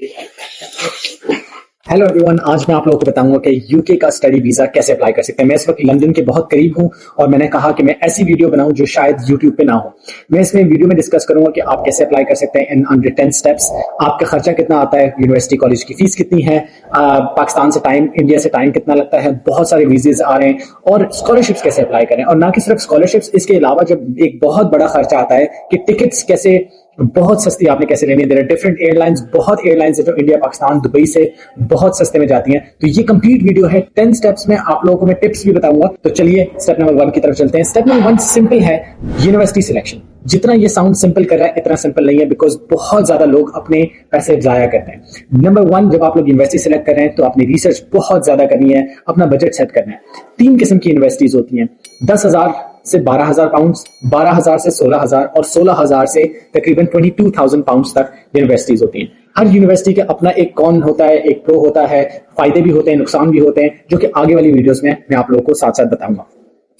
Hello everyone, आज मैं आप लोगों को बताऊंगा कि यूके का स्टडी वीजा कैसे अप्लाई कर सकते हैं। मैं इस वक्त लंदन के बहुत करीब हूं और मैंने कहा कि मैं ऐसी वीडियो बनाऊं जो शायद यूट्यूब पे ना हो। मैं इसमें वीडियो में डिस्कस करूंगा कि आप कैसे अप्लाई कर सकते हैं इन अंडर 10 स्टेप्स। आपका खर्चा कितना आता है, यूनिवर्सिटी कॉलेज की फीस कितनी है, पाकिस्तान से टाइम, इंडिया से टाइम कितना लगता है, बहुत सारे वीजेज आ रहे हैं और स्कॉलरशिप्स कैसे अप्लाई करें। और ना कि सिर्फ स्कॉलरशिप्स, इसके अलावा जब एक बहुत बड़ा खर्चा आता है कि टिकट्स कैसे बहुत सस्ती आपने कैसे लेनी है। देयर आर डिफरेंट एयरलाइंस, बहुत एयरलाइंस है जो इंडिया, पाकिस्तान, दुबई से बहुत सस्ते में जाती हैं। तो ये कंप्लीट वीडियो है 10 स्टेप्स में, आप लोगों को मैं टिप्स भी बताऊंगा। तो चलिए स्टेप नंबर 1 की तरफ चलते हैं। स्टेप नंबर 1 सिंपल है, यूनिवर्सिटी सिलेक्शन। जितना ये साउंड सिंपल कर रहा है इतना सिंपल नहीं है, बिकॉज बहुत ज्यादा लोग अपने पैसे जाया करते हैं। नंबर 1, जब आप लोग यूनिवर्सिटी सेलेक्ट कर रहे हैं तो अपनी रिसर्च बहुत ज्यादा करनी है, अपना बजट सेट करना है। 3 किस्म की यूनिवर्सिटीज होती हैं, 10,000 से 12,000 पाउंड, 12,000 से 16,000 और 16,000 से तकरीबन 22,000 पाउंड तक यूनिवर्सिटीज होती हैं। हर यूनिवर्सिटी का अपना एक कॉन होता है, एक प्रो होता है, फायदे भी होते हैं, नुकसान भी होते हैं, जो कि आगे वाली वीडियोस में मैं आप लोगों को साथ साथ बताऊंगा।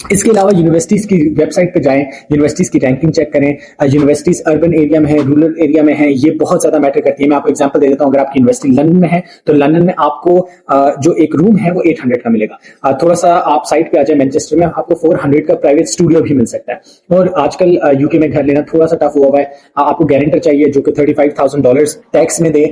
इसके अलावा यूनिवर्सिटीज की वेबसाइट पे जाएं, यूनिवर्सिटीज की रैंकिंग चेक करें। यूनिवर्सिटीज अर्बन एरिया में है, रूरल एरिया में है, ये बहुत ज्यादा मैटर करती है। मैं आपको एग्जांपल दे देता हूं, अगर आपकी यूनिवर्सिटी लंदन में है तो लंदन में आपको जो एक रूम है वो 800 का मिलेगा। थोड़ा सा आप साइट पे आ जाए मैनचेस्टर में, आपको 400 का प्राइवेट स्टूडियो भी मिल सकता है। और आजकल यूके में घर लेना थोड़ा सा टफ हुआ है। आपको गारंटर चाहिए जो कि $35,000 टैक्स में दे,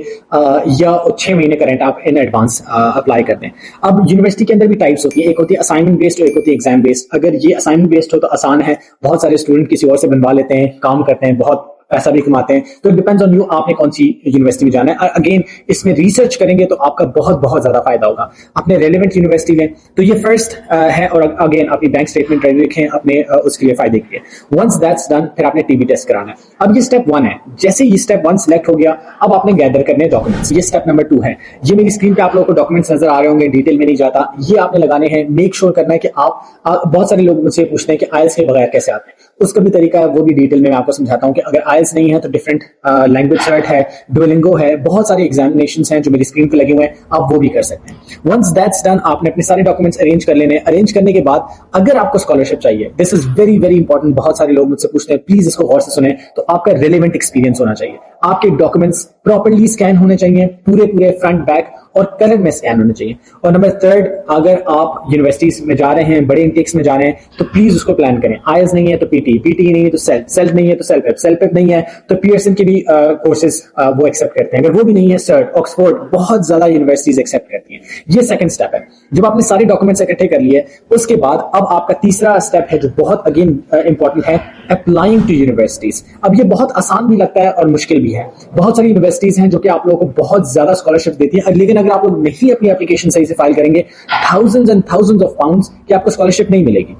या 6 महीने का रेंट आप इन एडवांस अप्लाई कर दें। अब यूनिवर्सिटी के अंदर भी टाइप्स होती है, एक होती है असाइनमेंट बेस्ड और एक होती है एग्जाम बेस्ड। अगर ये असाइनमेंट बेस्ड हो तो आसान है, बहुत सारे स्टूडेंट किसी और से बनवा लेते हैं, काम करते हैं, बहुत पैसा भी कमाते हैं। तो डिपेंड्स ऑन यू, आपने कौन सी यूनिवर्सिटी में जाना है। अगेन इसमें रिसर्च करेंगे तो आपका बहुत बहुत ज्यादा फायदा होगा। अपने रेलेवेंट यूनिवर्सिटी लें। तो ये फर्स्ट है, और अगेन अपनी बैंक स्टेटमेंट रेडी रखें अपने उसके लिए, फायदे के लिए। वंस दैट्स डन, फिर आपने टीबी टेस्ट कराना है। अब ये स्टेप 1 है। जैसे ये स्टेप 1 सिलेक्ट हो गया, अब आपने गैदर करने डॉक्यूमेंट्स। ये स्टेप नंबर 2 है। ये मेरी स्क्रीन पे आप लोगों को डॉक्यूमेंट्स नजर आ रहे होंगे, डिटेल में नहीं जाता। ये आपने लगाने हैं। मेक श्योर करना है कि आप बहुत सारे लोग मुझसे पूछते हैं कि आईएलटीएस के बगैर कैसे आते हैं, उसका भी तरीका है, वो भी डिटेल में मैं आपको समझाता हूं कि अगर आईएलटीएस नहीं है तो डिफरेंट लैंग्वेज सर्ट है, डुओलिंगो है, बहुत सारे एग्जामिनेशंस हैं जो मेरी स्क्रीन पे लगे हुए हैं, आप वो भी कर सकते हैं। वंस दैट्स डन, आपने अपने सारे डॉक्यूमेंट्स अरेंज कर लेने। अरेंज करने के बाद अगर आपको स्कॉलरशिप चाहिए, this is very very important, बहुत सारे लोग मुझसे पूछते हैं, प्लीज इसको गौर से सुने। तो आपका रिलेवेंट एक्सपीरियंस होना चाहिए, आपके डॉक्यूमेंट्स प्रॉपर्ली स्कैन होने चाहिए, पूरे पूरे फ्रंट बैक और कलर में स्कैन होने चाहिए। और नंबर 3, अगर आप यूनिवर्सिटीज में जा रहे हैं, बड़े इंटेक्स में जा रहे हैं, तो प्लीज उसको प्लान करें। आईएलटीएस नहीं है तो पीटी, पीटी नहीं है तो सेल्फ, सेल्फ नहीं है तो सेल्फ, सेल्फ नहीं है तो पियर्सन के भी कोर्सेज वो एक्सेप्ट करते हैं। अगर वो भी नहीं है, सर्ट, ऑक्सफोर्ड, बहुत ज्यादा यूनिवर्सिटीज एक्सेप्ट करती हैं। ये सेकंड स्टेप है। जब आपने सारे डॉक्यूमेंट्स इकट्ठे कर लिए, उसके बाद अब आपका तीसरा स्टेप है जो बहुत अगेन इंपॉर्टेंट है, अप्लाइंग टू यूनिवर्सिटीज। अब ये बहुत आसान भी लगता है और मुश्किल भी है। बहुत सारी यूनिवर्सिटीज हैं जो कि आप लोगों को बहुत ज्यादा स्कॉलरशिप देती है, लेकिन अगर आप लोग नहीं अपनी एप्लीकेशन सही से फाइल करेंगे, thousands and thousands of pounds की आपको स्कॉलरशिप नहीं मिलेगी।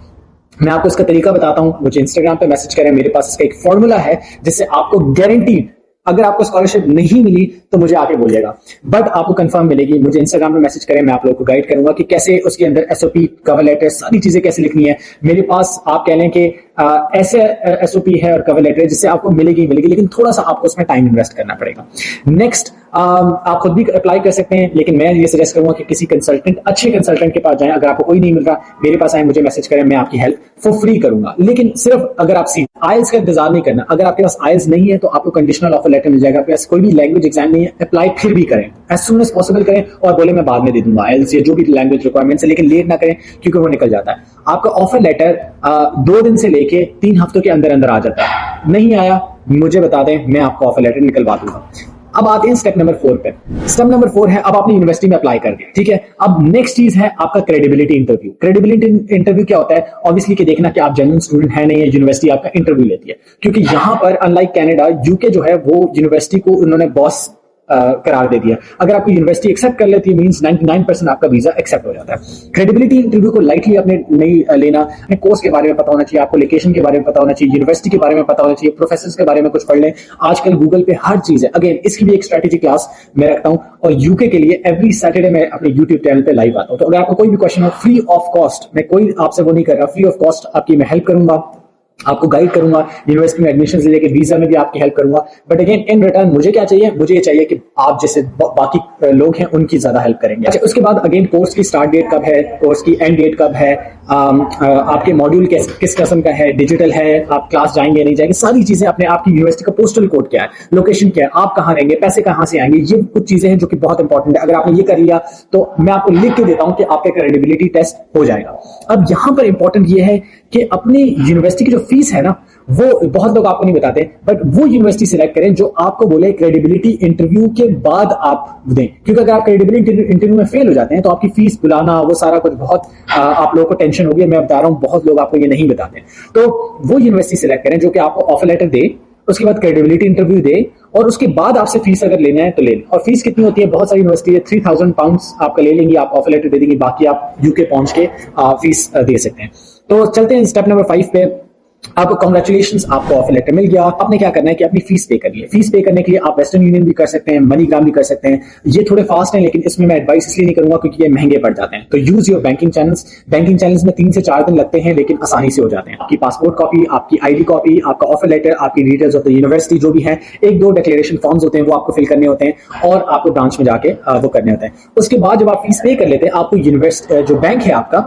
मैं आपको इसका तरीका बताता हूं, मुझे इंस्टाग्राम पे मैसेज करें, मेरे पास इसका एक फॉर्मूला है जिससे आपको गारंटीड, अगर आपको स्कॉलरशिप नहीं मिली तो मुझे आके बोलिएगा, बट आपको कंफर्म मिलेगी। मुझे इंस्टाग्राम पे मैसेज करें, मैं आप लोगों को गाइड करूंगा कि कैसे उसके अंदर एसओपी, कवर लेटर, सारी चीजें कैसे लिखनी है। मेरे पास आप कह लें कि ऐसे एसओपी है और कवर लेटर जिससे आपको मिलेगी, लेकिन थोड़ा सा आपको उसमें टाइम इन्वेस्ट करना पड़ेगा। नेक्स्ट, आप खुद भी अप्लाई कर सकते हैं, लेकिन मैं ये सजेस्ट करूंगा कि किसी कंसल्टेंट, अच्छे कंसल्टेंट के पास जाएं। अगर आपको कोई नहीं मिल रहा, मेरे पास आए, मुझे मैसेज करें, मैं आपकी हेल्प फॉर फ्री करूंगा। लेकिन सिर्फ अगर आप आईएलटीएस का इंतजार नहीं करना। अगर आपके पास आईएलटीएस नहीं है तो आपको कंडीशनल ऑफर लेटर मिल जाएगा। आपके पास कोई भी लैंग्वेज एग्जाम नहीं है, अप्लाई फिर भी करें, एज सून एज पॉसिबल करें, और बोले मैं बाद में दे दूंगा आईएलटीएस या जो भी लैंग्वेज रिक्वायरमेंट्स है, लेकिन लेट ना करें क्योंकि वो निकल जाता है। आपका ऑफर लेटर 2 दिन से लेके 3 हफ्तों के अंदर अंदर आ जाता है। नहीं आया, मुझे बता दें, मैं आपको ऑफर लेटर निकलवा दूंगा। अब आते हैं स्टेप नंबर 4 पे। स्टेप नंबर 4 है, अब आपने यूनिवर्सिटी में अप्लाई कर दिया, ठीक है। अब नेक्स्ट चीज है आपका क्रेडिबिलिटी इंटरव्यू। क्रेडिबिलिटी इंटरव्यू क्या होता है? ऑब्वियसली कि देखना कि आप जेन्युइन स्टूडेंट है नहीं है, यूनिवर्सिटी आपका इंटरव्यू लेती है। क्योंकि यहां पर अनलाइक कनाडा, यूके जो है वो यूनिवर्सिटी को उन्होंने बॉस करार दे दिया। अगर आपको यूनिवर्सिटी एक्सेप्ट कर लेती है, मींस 99% आपका वीजा एक्सेप्ट हो जाता है। क्रेडिबिलिटी इंटरव्यू को लाइटली आपने नहीं लेना। अपने कोर्स के बारे में पता होना चाहिए, आपको लोकेशन के बारे में पता होना चाहिए, यूनिवर्सिटी के बारे में पता होना चाहिए, प्रोफेसर्स के बारे में कुछ पढ़ लें। आजकल गूगल पे हर चीज है। अगेन इसकी भी एक स्ट्रेटेजी क्लास मैं रखता हूं, और यूके के लिए एवरी सैटरडे मैं अपने यूट्यूब चैनल पे लाइव आता हूं। तो अगर आपको कोई भी क्वेश्चन हो, फ्री ऑफ कॉस्ट, मैं कोई आपसे वो नहीं कर रहा, फ्री ऑफ कॉस्ट आपकी मैं हेल्प करूंगा। आपको गाइड करूंगा, यूनिवर्सिटी में एडमिशन से लेकर वीजा में भी आपकी हेल्प करूंगा। बट अगेन इन रिटर्न मुझे क्या चाहिए, मुझे ये चाहिए कि आप जैसे बाकी लोग हैं उनकी ज्यादा हेल्प करेंगे। अच्छा, उसके बाद अगेन कोर्स की स्टार्ट डेट कब है, कोर्स की एंड डेट कब है, आपके मॉड्यूल किस किस्म का है, डिजिटल है, आप क्लास जाएंगे नहीं जाएंगे, सारी चीजें अपने आपकी यूनिवर्सिटी का पोस्टल कोड क्या है, लोकेशन क्या है, आप कहाँ रहेंगे, पैसे कहाँ से आएंगे, ये कुछ चीजें हैं जो कि बहुत इंपॉर्टेंट है। अगर आपने ये कर लिया तो मैं आपको लिख के देता हूं कि आपका क्रेडिबिलिटी टेस्ट हो जाएगा। अब यहां पर इंपॉर्टेंट ये है कि अपनी यूनिवर्सिटी की जो फीस है ना, वो बहुत लोग आपको नहीं बताते, बट वो यूनिवर्सिटी सिलेक्ट करें जो आपको बोले क्रेडिबिलिटी इंटरव्यू के बाद आप दें। क्योंकि अगर आप क्रेडिबिलिटी इंटरव्यू में फेल हो जाते हैं तो आपकी फीस बुलाना वो सारा कुछ बहुत आप लोगों को टेंशन होगी। मैं बता रहा हूं बहुत लोग आपको ये नहीं बताते। तो वो यूनिवर्सिटी सिलेक्ट करें जो कि आपको ऑफर लेटर दे, उसके बाद क्रेडिबिलिटी इंटरव्यू दे, और उसके बाद आपसे फीस अगर लेना है तो ले लें। और फीस कितनी होती है, बहुत सारी यूनिवर्सिटी है 3000 पाउंड्स आपका ले लेंगी, आप ऑफर लेटर दे देंगे, बाकी आप यूके पहुंच के फीस दे सकते हैं। तो चलते हैं स्टेप नंबर 5 पे। अब कांग्रेचुलेशंस, आपको ऑफर लेटर मिल गया। आपने क्या करना है कि अपनी फीस पे करनी है। फीस पे करने के लिए आप वेस्टर्न यूनियन भी कर सकते हैं, मनीग्राम भी कर सकते हैं। ये थोड़े फास्ट हैं लेकिन इसमें मैं एडवाइस इसलिए नहीं करूंगा क्योंकि ये महंगे पड़ जाते हैं। तो use your banking channels. Banking channels में 3 से 4 दिन लगते हैं लेकिन आसानी से हो जाते हैं। आपकी पासपोर्ट कॉपी, आपकी आईडी कॉपी, आपका ऑफर लेटर, आपकी डिटेल्स ऑफ द यूनिवर्सिटी जो भी है, 1-2 डिक्लेरेशन फॉर्म्स होते हैं वो आपको फिल करने होते हैं और आपको ब्रांच में जाके वो करने होते हैं। उसके बाद जब आप फीस पे कर लेते हैं, आपको यूनिवर्सिटी जो बैंक है आपका,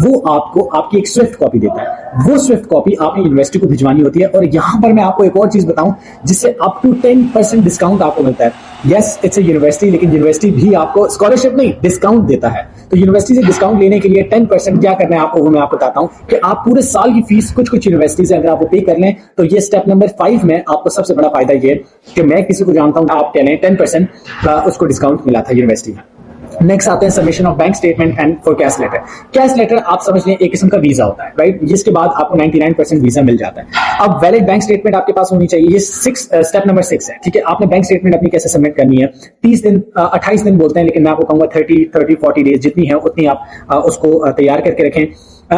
वो आपको आपकी एक स्विफ्ट कॉपी देता है। वो स्विफ्ट कॉपी आपने यूनिवर्सिटी को भिजवानी होती है। और यहां पर मैं आपको एक और चीज बताऊं जिससे अप टू 10% डिस्काउंट आपको मिलता है। यस, इट्स ए यूनिवर्सिटी, लेकिन यूनिवर्सिटी भी आपको स्कॉलरशिप नहीं, डिस्काउंट देता है। तो यूनिवर्सिटी से डिस्काउंट लेने के लिए 10% क्या करना है आपको, वो मैं आपको बताता हूं कि आप पूरे साल की फीस कुछ यूनिवर्सिटी से अगर आप पे कर लें तो ये स्टेप नंबर 5 में आपको सबसे बड़ा फायदा ये कि मैं किसी को जानता हूं, आप कह लें 10% उसको डिस्काउंट मिला था यूनिवर्सिटी में। नेक्स्ट आते हैं submission of bank statement and for cash letter. Cash letter आप समझ लें एक किस्म का वीजा होता है, राइट, जिसके बाद आपको 99% वीजा मिल जाता है। अब वैलिड बैंक स्टेटमेंट आपके पास होनी चाहिए। ये स्टेप नंबर 6 है, ठीक है। आपने बैंक स्टेटमेंट अपनी कैसे सबमिट करनी है, 30 दिन 28 दिन बोलते हैं लेकिन मैं आपको कहूंगा 30-40 डेज जितनी है उतनी आप उसको तैयार करके रखें।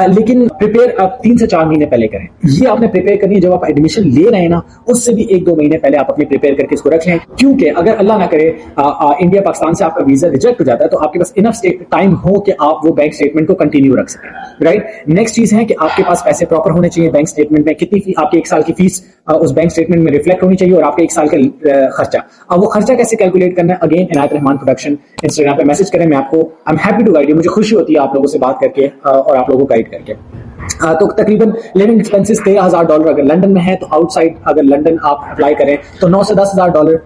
लेकिन प्रिपेयर आप 3 से 4 महीने पहले करें। ये आपने प्रिपेयर करनी है जब आप एडमिशन ले रहे हैं ना, उससे भी 1-2 महीने पहले आप अपनी प्रिपेयर करके इसको रख लें। क्योंकि अगर अल्लाह ना करे इंडिया पाकिस्तान से आपका वीजा रिजेक्ट हो जाता है तो आपके पास इनफ टाइम हो कि आप वो बैंक स्टेटमेंट को कंटिन्यू रख सकें, राइट। नेक्स्ट चीज है कि आपके पास पैसे प्रॉपर होने चाहिए बैंक स्टेटमेंट में। कितनी आपकी 1 साल की फीस उस बैंक स्टेटमेंट में रिफ्लेक्ट होनी चाहिए और आपके 1 साल का खर्चा। अब वो खर्चा कैसे कैलकुलेट करना है, again Inayat Rahman production Instagram पे मैसेज करें, मैं आपको I am happy to guide you. मुझे खुशी होती है आप लोगों से बात करके और आप लोगों को गाइड करके। तो तकरीबन लिविंग एक्सपेंसेस $13,000 अगर लंदन में है, तो आउटसाइड अगर लंदन आप अप्लाई करें तो $9 से $10,000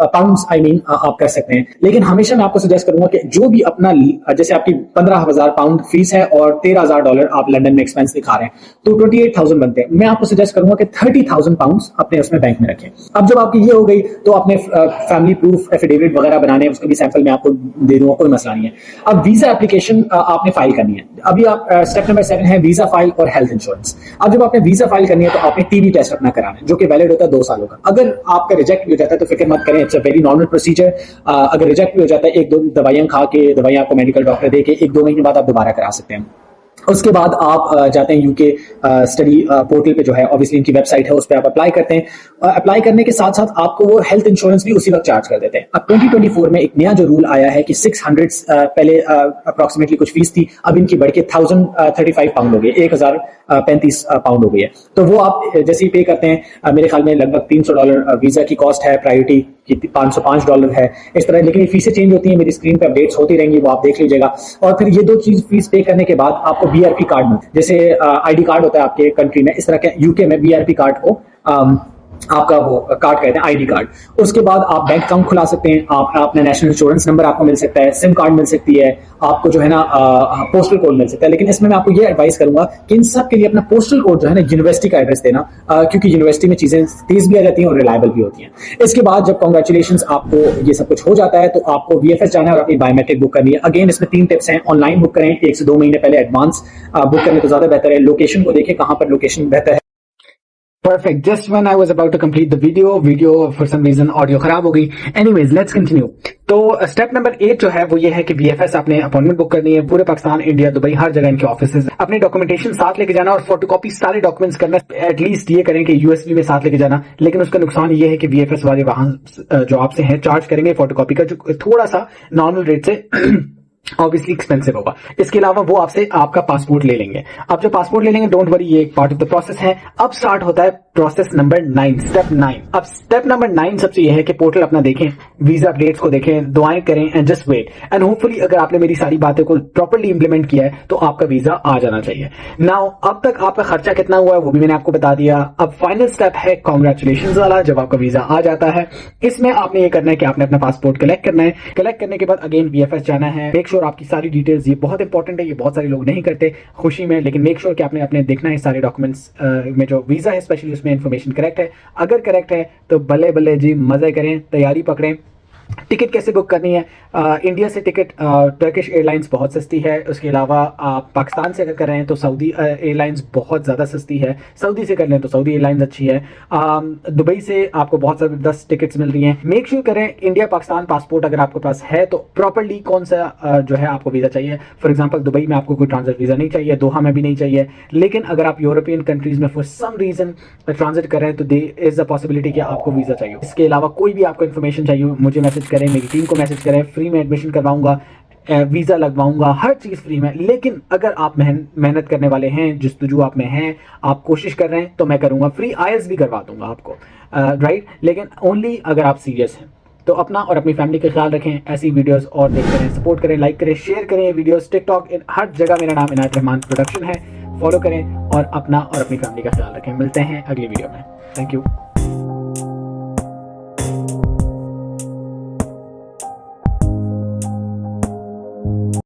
पाउंड्स आप कर सकते हैं। लेकिन हमेशा मैं आपको सजेस्ट करूंगा कि जो भी अपना, जैसे आपकी 15,000 पाउंड फीस है और $13,000 आप लंदन में एक्सपेंस दिखा रहे हैं तो 28,000 बनते हैं। मैं आपको सजेस्ट करूंगा कि 30,000 पाउंड्स अपने उसमें बैंक में रखें। अब जब आपकी ये हो गई तो अपने फैमिली प्रूफ एफिडेविट वगैरह बनाने, उसका भी सैंपल मैं आपको दे दूंगा, कोई मसला नहीं है। अब वीजा एप्लीकेशन आपने फाइल करनी है। अभी आप स्टेप नंबर 7 है वीजा फाइल और हेल्थ इंश्योरेंस। अब जब आपने वीजा फाइल करनी है तो आपने टीबी टेस्ट अपना कराना है जो कि वैलिड होता है 2 सालों का। अगर आपका रिजेक्ट भी हो जाता है तो फिक्र मत करें, it's a very normal procedure. अगर रिजेक्ट भी हो जाता है, 1-2 दवाइयां खा के, दवाइयां आपको मेडिकल डॉक्टर दे के 1-2 महीने बाद आप दोबारा करा सकते हैं। उसके बाद आप जाते हैं यूके स्टडी पोर्टल पे, जो है ऑब्वियसली इनकी वेबसाइट है, उस पर आप अप्लाई करते हैं। अप्लाई करने के साथ साथ आपको वो हेल्थ इंश्योरेंस भी उसी वक्त चार्ज कर देते हैं। अब 2024 में एक नया जो रूल आया है कि 600 पहले अप्रोक्सीमेटली कुछ फीस थी, अब इनकी बढ़ के 1035 पाउंड हो गई, 1035 पाउंड हो गई है। तो वो आप जैसे ही पे करते हैं, मेरे ख्याल में लगभग $300 वीजा की कॉस्ट है, प्रायोरिटी की $505 है इस तरह। लेकिन ये फीसें चेंज होती हैं, मेरी स्क्रीन पे अपडेट्स होती रहेंगी, वो आप देख लीजिएगा। और फिर ये 2 चीज फीस पे करने के बाद आपको बीआरपी कार्ड में, जैसे आईडी कार्ड होता है आपके कंट्री में, इस तरह के यूके में बीआरपी कार्ड को आपका वो कार्ड कहते हैं, आईडी कार्ड। उसके बाद आप बैंक अकाउंट खुला सकते हैं, आप अपना नेशनल इंश्योरेंस नंबर आपको मिल सकता है, सिम कार्ड मिल सकती है, आपको जो है ना पोस्टल कोड मिल सकता है। लेकिन इसमें मैं आपको ये एडवाइस करूंगा कि इन सब के लिए अपना पोस्टल कोड जो है ना यूनिवर्सिटी का एड्रेस देना, क्योंकि यूनिवर्सिटी में चीजें तेज भी आ जाती हैं और रिलायबल भी होती हैं। इसके बाद जब कांग्रेचुलेशंस आपको ये सब कुछ हो जाता है तो आपको वीएफएस जाना है और अपनी बायोमेट्रिक बुक करनी है। अगेन इसमें 3 टिप्स हैं। ऑनलाइन बुक करें, 1 से 2 महीने पहले एडवांस बुक करें तो ज्यादा बेहतर है। लोकेशन को देखें कहां पर लोकेशन बेहतर है। Perfect. Just when I was about to complete the video for some reason audio खराब हो गई। Anyways, let's continue. तो स्टेप नंबर 8 जो है वो ये है कि वीएफएस आपने अपॉइंटमेंट बुक करनी है। पूरे पाकिस्तान, इंडिया, दुबई, हर जगह इनके ऑफिसेज। अपने डॉक्यूमेंटेशन साथ लेके जाना और फोटोकॉपी सारे डॉक्यूमेंट्स करना। एटलीस्ट ये करें कि यूएसबी में साथ लेके जाना। लेकिन उसका नुकसान ये है कि वीएफएस वाले वहां जो आपसे है चार्ज करेंगे फोटोकॉपी का, जो थोड़ा सा नॉर्मल रेट से ऑब्वियसली एक्सपेंसिव होगा। इसके अलावा वो आपसे आपका पासपोर्ट ले लेंगे। अब जो पासपोर्ट ले लेंगे, डोंट वरी, ये एक पार्ट ऑफ द प्रोसेस है। अब स्टार्ट होता है प्रोसेस नंबर 9, स्टेप 9। अब स्टेप नंबर 9 सबसे यह है कि पोर्टल अपना देखें, वीजा अपडेट्स को देखें, दुआएं करें and just wait. And hopefully अगर आपने मेरी सारी बातें को प्रॉपर्ली इंप्लीमेंट किया है तो आपका वीजा आ जाना चाहिए। नाउ अब तक आपका खर्चा कितना हुआ है वो भी मैंने आपको बता दिया। अब फाइनल स्टेप है कांग्रेचुलेशंस वाला, जब आपका वीजा आ जाता है। इसमें आपने ये करना है कि आपने अपना पासपोर्ट कलेक्ट करना है। कलेक्ट करने के बाद अगेन VFS जाना है। मेक श्योर आपकी सारी डिटेल्स, ये बहुत इंपॉर्टेंट है, ये बहुत सारे लोग नहीं करते खुशी में, लेकिन मेक श्योर कि आपने अपने देखना है सारे डॉक्यूमेंट्स में जो वीजा है स्पेशली उसमें इंफॉर्मेशन करेक्ट है। अगर करेक्ट है तो बल्ले बल्ले जी, मजे करें, तैयारी पकड़ें। टिकट कैसे बुक करनी है? इंडिया से टिकट टर्किश एयरलाइंस बहुत सस्ती है। उसके अलावा आप पाकिस्तान से अगर कर रहे हैं तो सऊदी एयरलाइंस बहुत ज़्यादा सस्ती है। सऊदी से कर लें तो सऊदी एयरलाइंस अच्छी है। दुबई से आपको बहुत ज़बरदस्त टिकट्स मिल रही हैं। मेक श्योर करें इंडिया पाकिस्तान पासपोर्ट अगर आपके पास है तो प्रॉपरली कौन सा जो है आपको वीज़ा चाहिए। फॉर एग्जाम्पल दुबई में आपको कोई ट्रांजिट वीज़ा नहीं चाहिए, दोहा में भी नहीं चाहिए। लेकिन अगर आप यूरोपियन कंट्रीज़ में फॉर सम रीज़न ट्रांजिट कर रहे हैं तो दे इज़ अ पॉसिबिलिटी कि आपको वीज़ा चाहिए। इसके अलावा कोई भी आपको इन्फॉर्मेशन चाहिए मुझे मैसेज करें, मेरी टीम को मैसेज करें। फ्री में एडमिशन करवाऊंगा, वीज़ा लगवाऊंगा, हर चीज़ फ्री में। लेकिन अगर आप मेहनत करने वाले हैं, जस्तुजू आप में हैं, आप कोशिश कर रहे हैं तो मैं करूंगा, फ्री IELTS भी करवा दूंगा आपको, राइट। लेकिन ओनली अगर आप सीरियस हैं। तो अपना और अपनी फैमिली का ख्याल रखें। ऐसी वीडियोस और देखते रहें, सपोर्ट करें, लाइक करें, शेयर करें ये वीडियोस। टिकटॉक हर जगह मेरा नाम इनायत रहमान प्रोडक्शन है, फॉलो करें और अपना और अपनी फैमिली का ख्याल रखें। मिलते हैं अगली वीडियो में। Thank you.